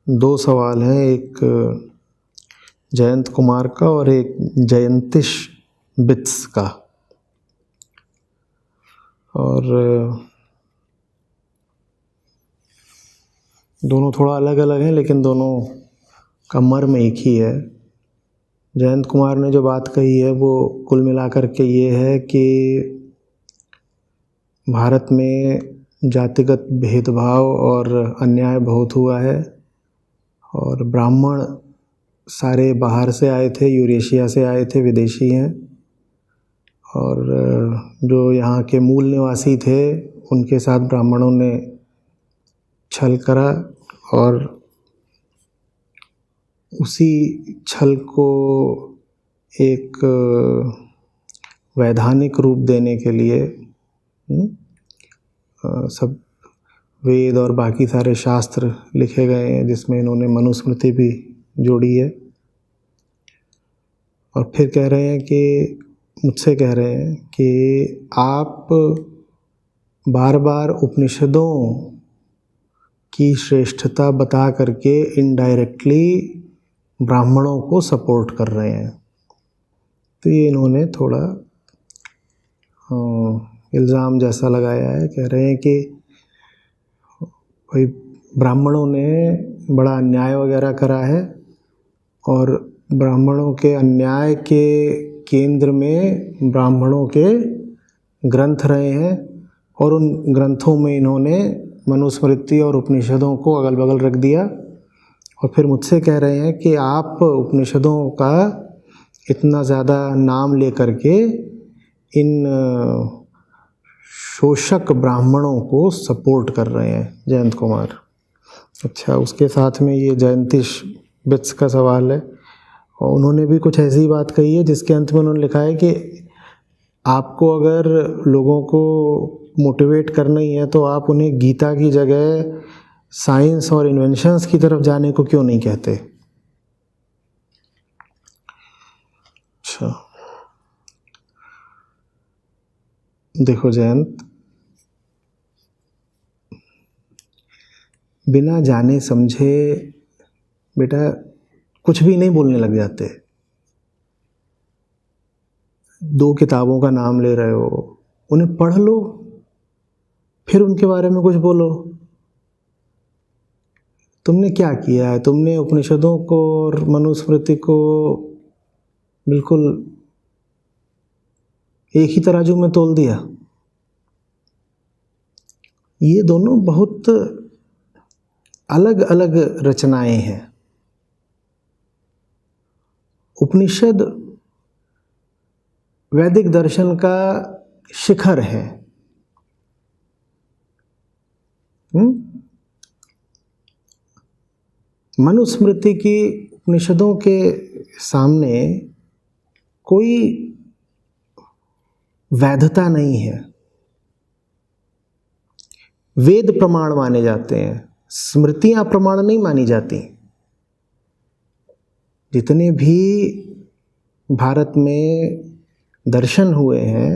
दो सवाल हैं, एक जयंत कुमार का और एक जयंतिश बिट्स का। और दोनों थोड़ा अलग अलग हैं लेकिन दोनों का मर्म एक ही है। जयंत कुमार ने जो बात कही है वो कुल मिलाकर के ये है कि भारत में जातिगत भेदभाव और अन्याय बहुत हुआ है और ब्राह्मण सारे बाहर से आए थे, यूरेशिया से आए थे, विदेशी हैं, और जो यहाँ के मूल निवासी थे उनके साथ ब्राह्मणों ने छल करा और उसी छल को एक वैधानिक रूप देने के लिए सब वेद और बाकी सारे शास्त्र लिखे गए हैं, जिसमें इन्होंने मनुस्मृति भी जोड़ी है। और फिर कह रहे हैं कि मुझसे कह रहे हैं कि आप बार बार उपनिषदों की श्रेष्ठता बता करके इनडायरेक्टली ब्राह्मणों को सपोर्ट कर रहे हैं। तो ये इन्होंने थोड़ा इल्ज़ाम जैसा लगाया है। कह रहे हैं कि भाई ब्राह्मणों ने बड़ा अन्याय वगैरह करा है और ब्राह्मणों के अन्याय के केंद्र में ब्राह्मणों के ग्रंथ रहे हैं और उन ग्रंथों में इन्होंने मनुस्मृति और उपनिषदों को अगल बगल रख दिया। और फिर मुझसे कह रहे हैं कि आप उपनिषदों का इतना ज़्यादा नाम लेकर के इन शोषक ब्राह्मणों को सपोर्ट कर रहे हैं, जयंत कुमार। अच्छा, उसके साथ में ये जयंतिश बिट्स का सवाल है और उन्होंने भी कुछ ऐसी बात कही है जिसके अंत में उन्होंने लिखा है कि आपको अगर लोगों को मोटिवेट करना ही है तो आप उन्हें गीता की जगह साइंस और इन्वेंशंस की तरफ जाने को क्यों नहीं कहते। अच्छा, देखो जयंत, बिना जाने समझे बेटा कुछ भी नहीं बोलने लग जाते। दो किताबों का नाम ले रहे हो, उन्हें पढ़ लो, फिर उनके बारे में कुछ बोलो। तुमने क्या किया है? तुमने उपनिषदों को और मनुस्मृति को बिल्कुल एक ही तराजू में तोल दिया। ये दोनों बहुत अलग अलग रचनाएं हैं। उपनिषद वैदिक दर्शन का शिखर है। मनुस्मृति की उपनिषदों के सामने कोई वैधता नहीं है। वेद प्रमाण माने जाते हैं, स्मृतियां प्रमाण नहीं मानी जाती। जितने भी भारत में दर्शन हुए हैं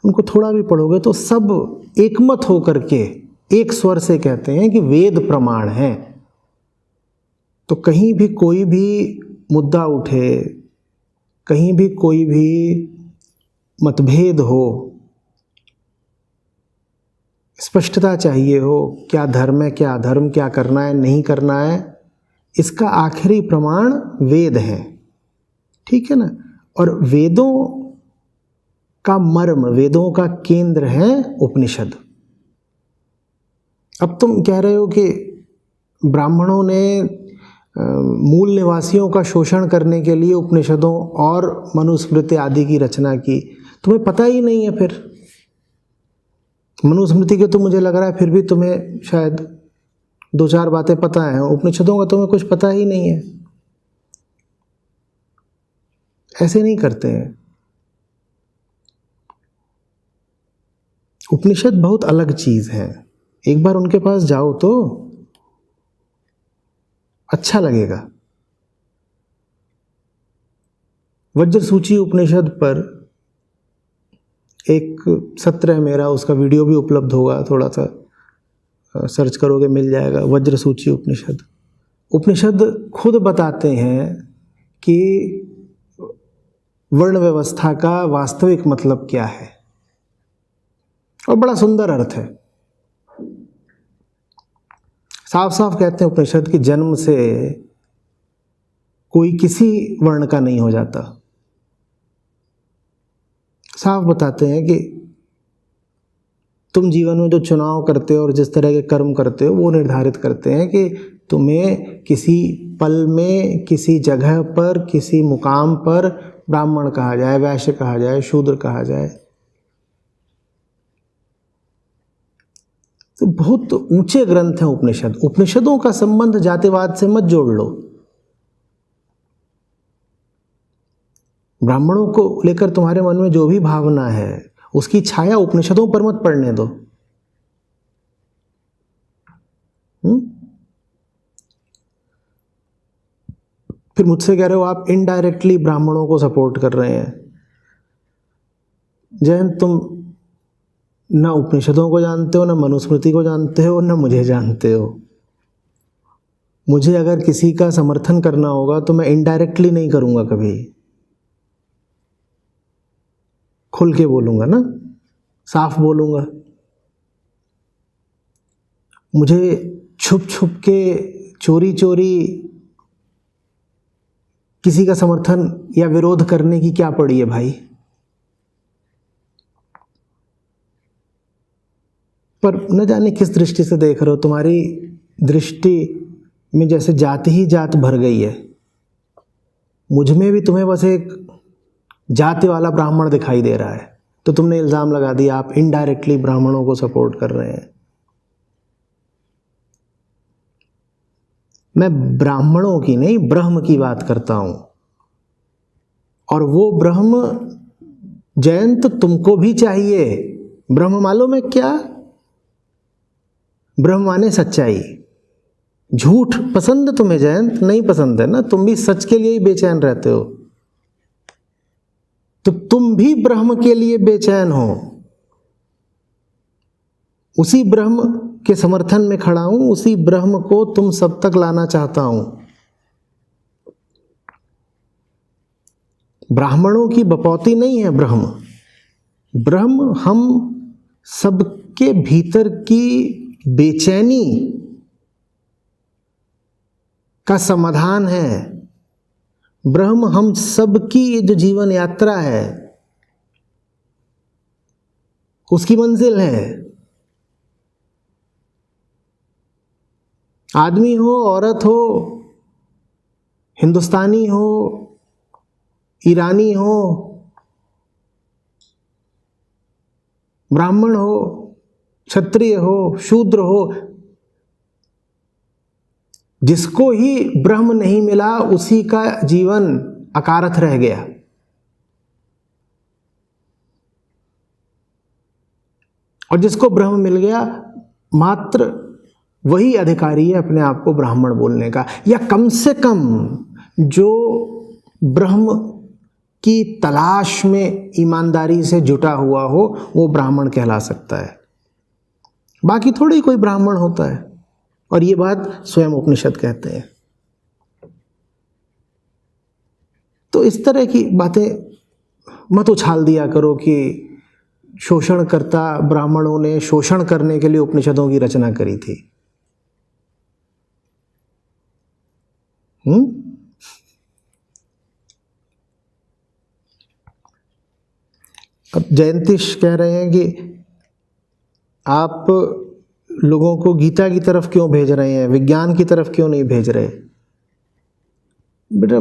उनको थोड़ा भी पढ़ोगे तो सब एकमत होकर के एक स्वर से कहते हैं कि वेद प्रमाण है। तो कहीं भी कोई भी मुद्दा उठे, कहीं भी कोई भी मतभेद हो, स्पष्टता चाहिए हो, क्या धर्म है, क्या अधर्म, क्या करना है, नहीं करना है, इसका आखिरी प्रमाण वेद है। ठीक है ना। और वेदों का मर्म, वेदों का केंद्र है उपनिषद। अब तुम कह रहे हो कि ब्राह्मणों ने मूल निवासियों का शोषण करने के लिए उपनिषदों और मनुस्मृति आदि की रचना की। तुम्हें पता ही नहीं है। फिर मनुस्मृति के तो मुझे लग रहा है फिर भी तुम्हें शायद दो चार बातें पता है, उपनिषदों का तुम्हें कुछ पता ही नहीं है। ऐसे नहीं करते हैं। उपनिषद बहुत अलग चीज है। एक बार उनके पास जाओ तो अच्छा लगेगा। वज्रसूची उपनिषद पर एक सत्र है मेरा, उसका वीडियो भी उपलब्ध होगा, थोड़ा सा सर्च करोगे मिल जाएगा, वज्रसूची उपनिषद। उपनिषद खुद बताते हैं कि वर्ण व्यवस्था का वास्तविक मतलब क्या है, और बड़ा सुंदर अर्थ है। साफ साफ कहते हैं उपनिषद कि जन्म से कोई किसी वर्ण का नहीं हो जाता। साफ बताते हैं कि तुम जीवन में जो चुनाव करते हो और जिस तरह के कर्म करते हो वो निर्धारित करते हैं कि तुम्हें किसी पल में, किसी जगह पर, किसी मुकाम पर ब्राह्मण कहा जाए, वैश्य कहा जाए, शूद्र कहा जाए। तो बहुत ऊंचे ग्रंथ हैं उपनिषद। उपनिषदों का संबंध जातिवाद से मत जोड़ लो। ब्राह्मणों को लेकर तुम्हारे मन में जो भी भावना है उसकी छाया उपनिषदों पर मत पड़ने दो। फिर मुझसे कह रहे हो आप इनडायरेक्टली ब्राह्मणों को सपोर्ट कर रहे हैं। जयंत, तुम ना उपनिषदों को जानते हो, ना मनुस्मृति को जानते हो, ना मुझे जानते हो। मुझे अगर किसी का समर्थन करना होगा तो मैं इनडायरेक्टली नहीं करूंगा, कभी खुल के बोलूंगा ना, साफ बोलूंगा। मुझे छुप छुप के, चोरी चोरी किसी का समर्थन या विरोध करने की क्या पड़ी है भाई। पर न जाने किस दृष्टि से देख रहे हो। तुम्हारी दृष्टि में जैसे जाति ही जात भर गई है। मुझ में भी तुम्हें बस एक जाति वाला ब्राह्मण दिखाई दे रहा है, तो तुमने इल्जाम लगा दिया आप इनडायरेक्टली ब्राह्मणों को सपोर्ट कर रहे हैं। मैं ब्राह्मणों की नहीं, ब्रह्म की बात करता हूं। और वो ब्रह्म जयंत तुमको भी चाहिए। ब्रह्म मालूम है क्या? ब्रह्म माने सच्चाई। झूठ पसंद तुम्हें जयंत? नहीं पसंद है ना, तुम भी सच के लिए ही बेचैन रहते हो। तो तुम भी ब्रह्म के लिए बेचैन हो। उसी ब्रह्म के समर्थन में खड़ा हूं, उसी ब्रह्म को तुम सब तक लाना चाहता हूं। ब्राह्मणों की बपौती नहीं है ब्रह्म। ब्रह्म हम सबके भीतर की बेचैनी का समाधान है। ब्रह्म हम सबकी ये जो जीवन यात्रा है उसकी मंजिल है। आदमी हो, औरत हो, हिंदुस्तानी हो, ईरानी हो, ब्राह्मण हो, क्षत्रिय हो, शूद्र हो, जिसको ही ब्रह्म नहीं मिला उसी का जीवन अकारथ रह गया। और जिसको ब्रह्म मिल गया मात्र वही अधिकारी है अपने आप को ब्राह्मण बोलने का, या कम से कम जो ब्रह्म की तलाश में ईमानदारी से जुटा हुआ हो वो ब्राह्मण कहला सकता है। बाकी थोड़ी कोई ब्राह्मण होता है। और ये बात स्वयं उपनिषद कहते हैं। तो इस तरह की बातें मत उछाल दिया करो कि शोषणकर्ता ब्राह्मणों ने शोषण करने के लिए उपनिषदों की रचना करी थी। अब जयंतीश कह रहे हैं कि आप लोगों को गीता की तरफ क्यों भेज रहे हैं, विज्ञान की तरफ क्यों नहीं भेज रहे। बेटा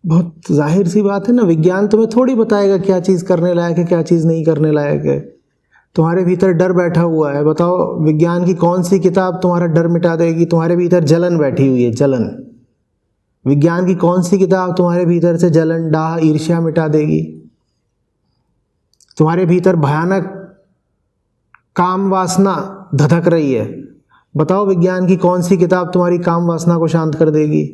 बहुत जाहिर सी बात है ना, विज्ञान तुम्हें थोड़ी बताएगा क्या चीज़ करने लायक है, क्या चीज़ नहीं करने लायक है। तुम्हारे भीतर डर बैठा हुआ है। बताओ विज्ञान की कौन सी किताब तुम्हारा डर मिटा देगी। तुम्हारे भीतर जलन बैठी हुई है, जलन। विज्ञान की कौन सी किताब तुम्हारे भीतर से जलन, डाह, ईर्ष्या मिटा देगी। तुम्हारे भीतर भयानक काम वासना धधक रही है। बताओ विज्ञान की कौन सी किताब तुम्हारी काम वासना को शांत कर देगी।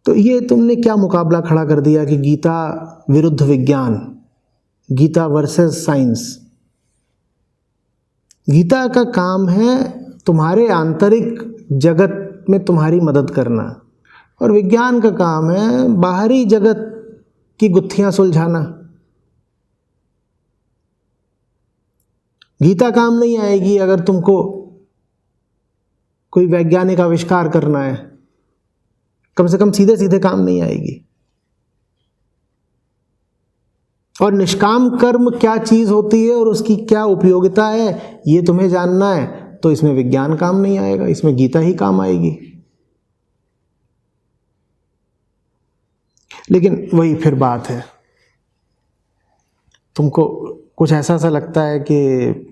तो ये तुमने क्या मुकाबला खड़ा कर दिया कि गीता विरुद्ध विज्ञान, गीता वर्सेस साइंस। गीता का काम है तुम्हारे आंतरिक जगत में तुम्हारी मदद करना, और विज्ञान का काम है बाहरी जगत की गुत्थियां सुलझाना। गीता काम नहीं आएगी अगर तुमको कोई वैज्ञानिक आविष्कार करना है, कम से कम सीधे सीधे काम नहीं आएगी। और निष्काम कर्म क्या चीज होती है और उसकी क्या उपयोगिता है ये तुम्हें जानना है, तो इसमें विज्ञान काम नहीं आएगा, इसमें गीता ही काम आएगी। लेकिन वही फिर बात है, तुमको कुछ ऐसा सा लगता है कि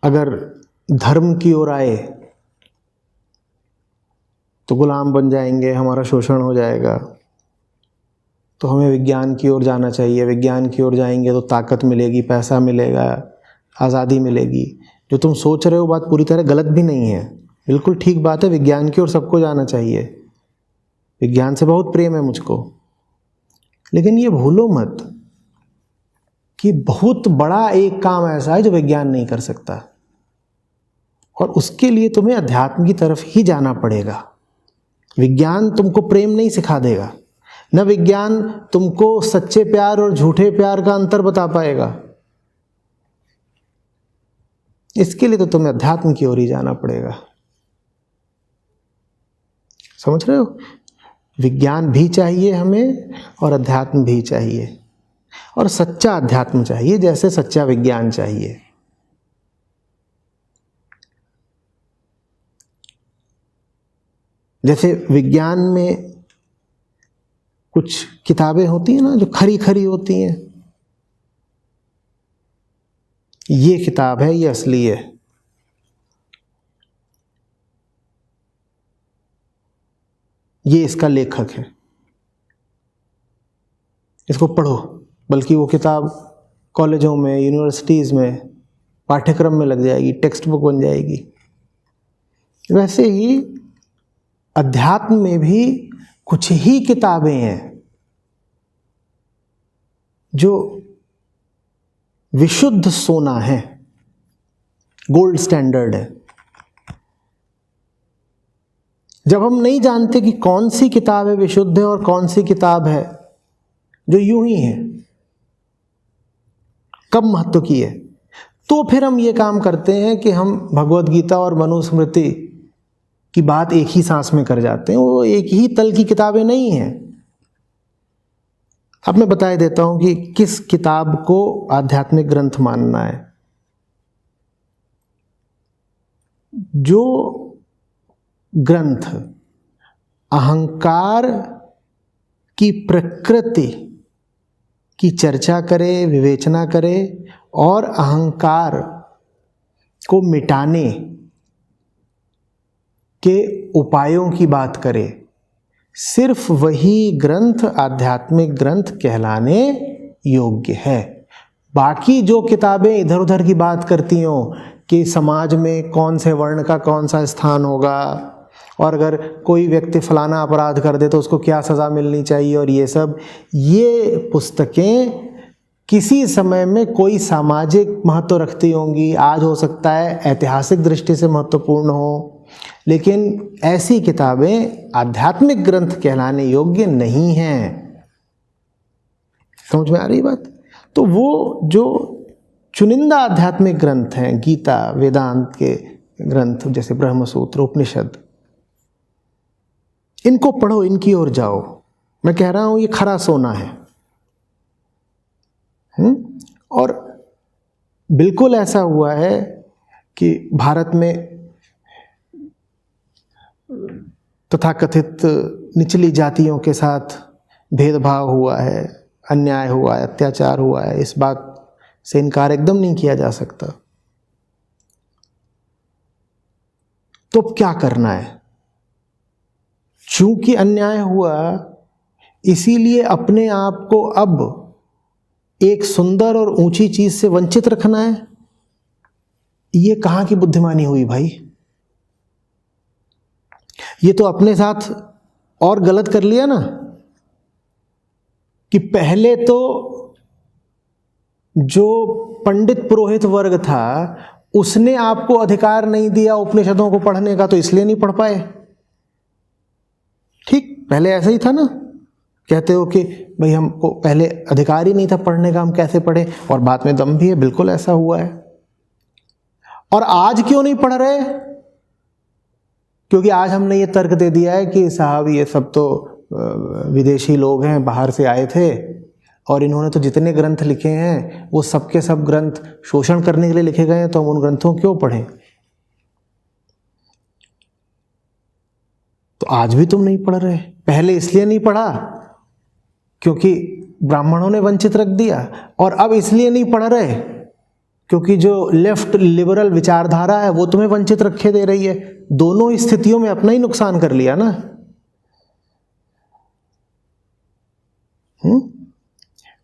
अगर धर्म की ओर आए तो गुलाम बन जाएंगे, हमारा शोषण हो जाएगा, तो हमें विज्ञान की ओर जाना चाहिए। विज्ञान की ओर जाएंगे तो ताकत मिलेगी, पैसा मिलेगा, आज़ादी मिलेगी। जो तुम सोच रहे हो बात पूरी तरह गलत भी नहीं है, बिल्कुल ठीक बात है। विज्ञान की ओर सबको जाना चाहिए, विज्ञान से बहुत प्रेम है मुझको। लेकिन ये भूलो मत कि बहुत बड़ा एक काम ऐसा है जो विज्ञान नहीं कर सकता, और उसके लिए तुम्हें अध्यात्म की तरफ ही जाना पड़ेगा। विज्ञान तुमको प्रेम नहीं सिखा देगा, न विज्ञान तुमको सच्चे प्यार और झूठे प्यार का अंतर बता पाएगा। इसके लिए तो तुम्हें अध्यात्म की ओर ही जाना पड़ेगा। समझ रहे हो? विज्ञान भी चाहिए हमें और अध्यात्म भी चाहिए, और सच्चा अध्यात्म चाहिए जैसे सच्चा विज्ञान चाहिए। जैसे विज्ञान में कुछ किताबें होती हैं ना जो खरी खरी होती हैं, ये किताब है, ये असली है, ये इसका लेखक है, इसको पढ़ो। बल्कि वो किताब कॉलेजों में, यूनिवर्सिटीज़ में पाठ्यक्रम में लग जाएगी, टेक्स्ट बुक बन जाएगी। वैसे ही अध्यात्म में भी कुछ ही किताबें हैं जो विशुद्ध सोना है, गोल्ड स्टैंडर्ड है। जब हम नहीं जानते कि कौन सी किताब है विशुद्ध है और कौन सी किताब है जो यूं ही है, कम महत्व की है, तो फिर हम ये काम करते हैं कि हम भगवद गीता और मनुस्मृति की बात एक ही सांस में कर जाते हैं। वो एक ही तल की किताबें नहीं हैं। अब मैं बता देता हूं कि किस किताब को आध्यात्मिक ग्रंथ मानना है। जो ग्रंथ अहंकार की प्रकृति की चर्चा करे, विवेचना करे और अहंकार को मिटाने के उपायों की बात करे, सिर्फ वही ग्रंथ आध्यात्मिक ग्रंथ कहलाने योग्य है। बाकी जो किताबें इधर उधर की बात करती हों कि समाज में कौन से वर्ण का कौन सा स्थान होगा, और अगर कोई व्यक्ति फलाना अपराध कर दे तो उसको क्या सज़ा मिलनी चाहिए, और ये पुस्तकें किसी समय में कोई सामाजिक महत्व रखती होंगी, आज हो सकता है ऐतिहासिक दृष्टि से महत्वपूर्ण हो, लेकिन ऐसी किताबें आध्यात्मिक ग्रंथ कहलाने योग्य नहीं हैं। समझ में आ रही बात? तो वो जो चुनिंदा आध्यात्मिक ग्रंथ हैं, गीता, वेदांत के ग्रंथ जैसे ब्रह्मसूत्र, उपनिषद, इनको पढ़ो, इनकी ओर जाओ। मैं कह रहा हूं ये खरा सोना है। और बिल्कुल ऐसा हुआ है कि भारत में तथाकथित निचली जातियों के साथ भेदभाव हुआ है, अन्याय हुआ है, अत्याचार हुआ है। इस बात से इनकार एकदम नहीं किया जा सकता। तो अब क्या करना है? चूंकि अन्याय हुआ, इसीलिए अपने आप को अब एक सुंदर और ऊंची चीज से वंचित रखना है? ये कहां की बुद्धिमानी हुई भाई? ये तो अपने साथ और गलत कर लिया ना, कि पहले तो जो पंडित पुरोहित वर्ग था उसने आपको अधिकार नहीं दिया उपनिषदों को पढ़ने का, तो इसलिए नहीं पढ़ पाए। ठीक, पहले ऐसा ही था ना। कहते हो कि भाई हमको पहले अधिकार ही नहीं था पढ़ने का, हम कैसे पढ़े, और बात में दम भी है, बिल्कुल ऐसा हुआ है। और आज क्यों नहीं पढ़ रहे? क्योंकि आज हमने ये तर्क दे दिया है कि साहब ये सब तो विदेशी लोग हैं, बाहर से आए थे, और इन्होंने तो जितने ग्रंथ लिखे हैं वो सबके सब ग्रंथ शोषण करने के लिए लिखे गए हैं, तो हम उन ग्रंथों क्यों पढ़ें। तो आज भी तुम नहीं पढ़ रहे। पहले इसलिए नहीं पढ़ा क्योंकि ब्राह्मणों ने वंचित रख दिया, और अब इसलिए नहीं पढ़ रहे क्योंकि जो लेफ्ट लिबरल विचारधारा है वो तुम्हें वंचित रखे दे रही है। दोनों स्थितियों में अपना ही नुकसान कर लिया ना।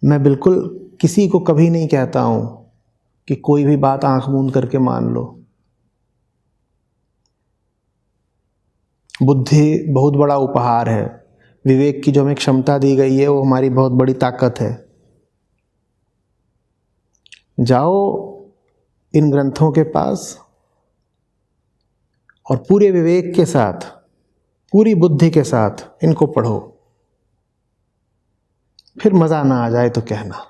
मैं बिल्कुल किसी को कभी नहीं कहता हूं कि कोई भी बात आंख मूंद करके मान लो। बुद्धि बहुत बड़ा उपहार है। विवेक की जो हमें क्षमता दी गई है वो हमारी बहुत बड़ी ताकत है। जाओ इन ग्रंथों के पास और पूरे विवेक के साथ, पूरी बुद्धि के साथ इनको पढ़ो। फिर मजा ना आ जाए तो कहना।